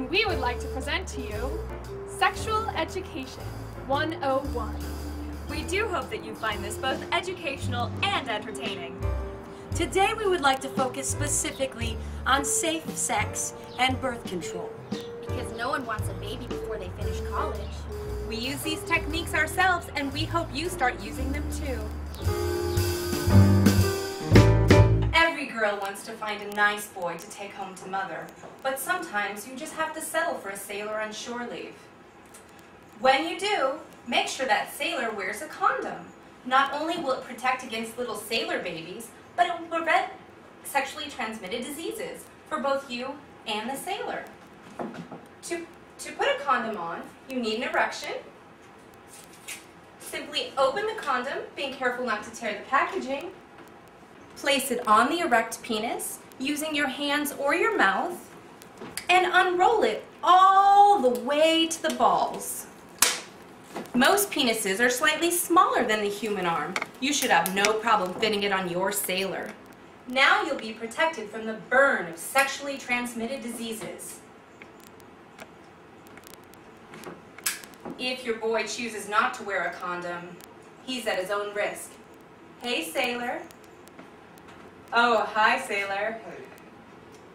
we would like to present to you Sexual Education 101. We do hope that you find this both educational and entertaining. Today we would like to focus specifically on safe sex and birth control. Because no one wants a baby before they finish college. We use these techniques ourselves and we hope you start using them too. Every girl wants to find a nice boy to take home to mother, but sometimes you just have to settle for a sailor on shore leave. When you do, make sure that sailor wears a condom. Not only will it protect against little sailor babies, but it will prevent sexually transmitted diseases for both you and the sailor. To put a condom on, you need an erection. Simply open the condom, being careful not to tear the packaging. Place it on the erect penis using your hands or your mouth, and unroll it all the way to the balls. Most penises are slightly smaller than the human arm. You should have no problem fitting it on your sailor. Now you'll be protected from the burn of sexually transmitted diseases. If your boy chooses not to wear a condom, he's at his own risk. Hey, sailor. Oh, hi, sailor.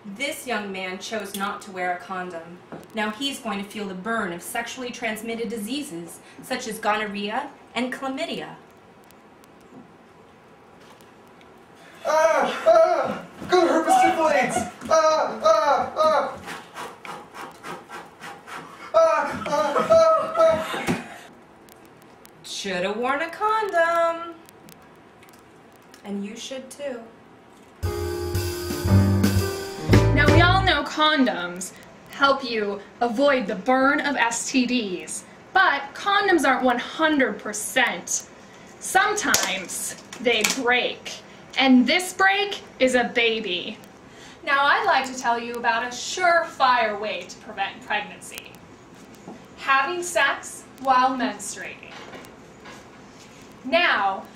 This young man chose not to wear a condom. Now he's going to feel the burn of sexually transmitted diseases, such as gonorrhea and chlamydia. Good herpes syphilis! Should have worn a condom. And you should too. Now we all know condoms help you avoid the burn of STDs, but condoms aren't 100%. Sometimes they break, and this break is a baby. Now I'd like to tell you about a surefire way to prevent pregnancy. Having sex while menstruating. Now,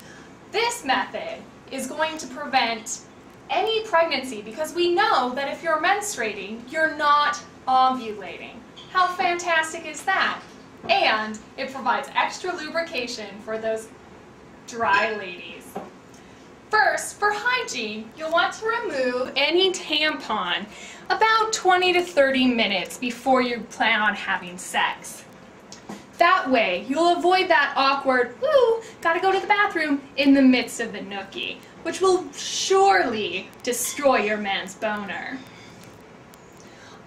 this method is going to prevent any pregnancy because we know that if you're menstruating, you're not ovulating. How fantastic is that? And it provides extra lubrication for those dry ladies. First, for hygiene, you'll want to remove any tampon about 20 to 30 minutes before you plan on having sex. That way, you'll avoid that awkward, ooh, gotta go to the bathroom in the midst of the nookie, which will surely destroy your man's boner.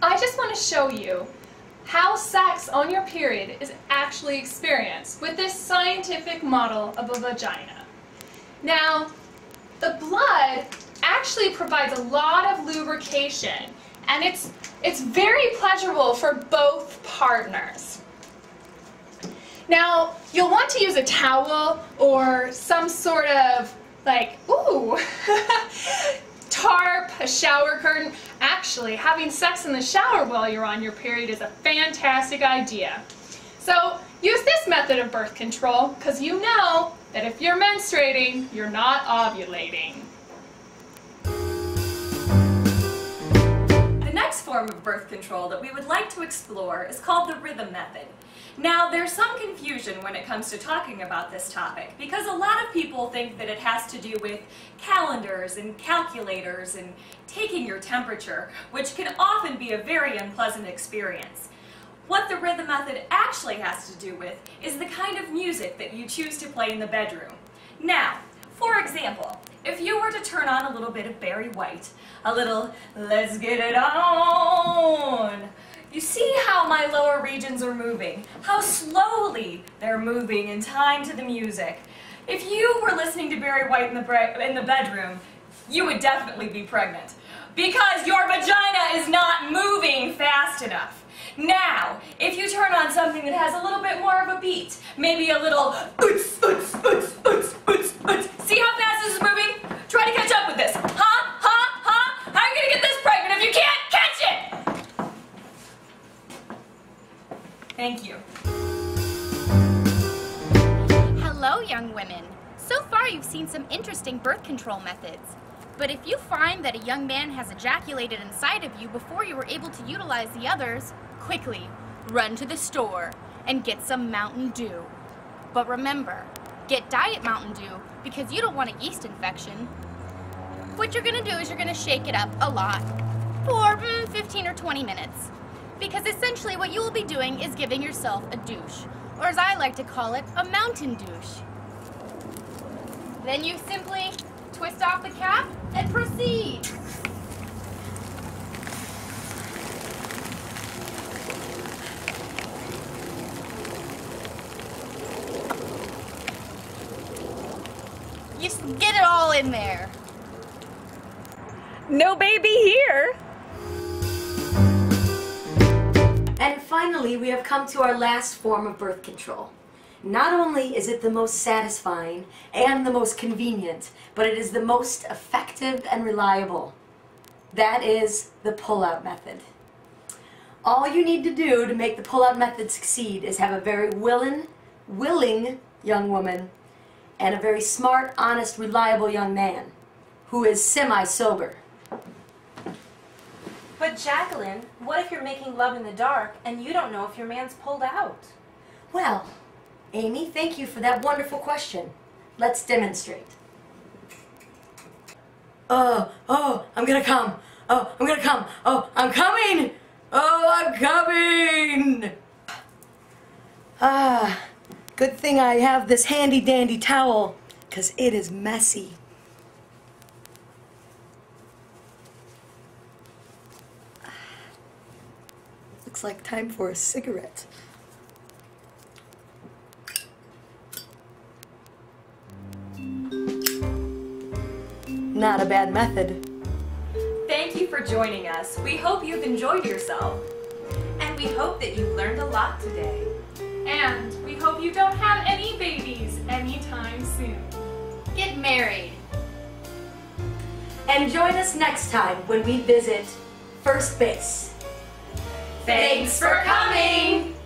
I just want to show you how sex on your period is actually experienced with this scientific model of a vagina. Now, the blood actually provides a lot of lubrication, and it's very pleasurable for both partners. Now, you'll want to use a towel or some sort of tarp, a shower curtain. Actually, having sex in the shower while you're on your period is a fantastic idea. So, use this method of birth control because you know that if you're menstruating, you're not ovulating. The next form of birth control that we would like to explore is called the rhythm method. Now, there's some confusion when it comes to talking about this topic because a lot of people think that it has to do with calendars and calculators and taking your temperature, which can often be a very unpleasant experience. What the rhythm method actually has to do with is the kind of music that you choose to play in the bedroom. Now, for example, if you were to turn on a little bit of Barry White, a little "Let's Get It On," you see how my lower regions are moving, how slowly they're moving in time to the music. If you were listening to Barry White in the bedroom, you would definitely be pregnant because your vagina is not moving fast enough. Now, if you turn on something that has a little bit more of a beat, maybe a little oots, oots, oots, oots, oots, oots. See how fast this is moving? Try to catch up with this. How are you going to get this pregnant if you can't catch it? Thank you. Hello, young women. So far you've seen some interesting birth control methods. But if you find that a young man has ejaculated inside of you before you were able to utilize the others, quickly run to the store and get some Mountain Dew. But remember, get Diet Mountain Dew because you don't want a yeast infection. What you're gonna do is you're gonna shake it up a lot for 15 or 20 minutes. Because essentially what you will be doing is giving yourself a douche, or as I like to call it, a mountain douche. Then you simply twist off the cap and proceed. You just get it all in there. No baby here. And finally, we have come to our last form of birth control. Not only is it the most satisfying and the most convenient, but it is the most effective and reliable. That is the pull-out method. All you need to do to make the pull-out method succeed is have a very willing young woman and a very smart, honest, reliable young man who is semi-sober. But Jacqueline, what if you're making love in the dark and you don't know if your man's pulled out? Well, Amy, thank you for that wonderful question. Let's demonstrate. Oh, I'm gonna come. Oh, I'm gonna come. Oh, I'm coming. Oh, I'm coming. Good thing I have this handy dandy towel, 'cause it is messy. Looks like time for a cigarette. Not a bad method. Thank you for joining us. We hope you've enjoyed yourself. And we hope that you learned a lot today. And we hope you don't have any babies anytime soon. Get married. And join us next time when we visit First Base. Thanks for coming!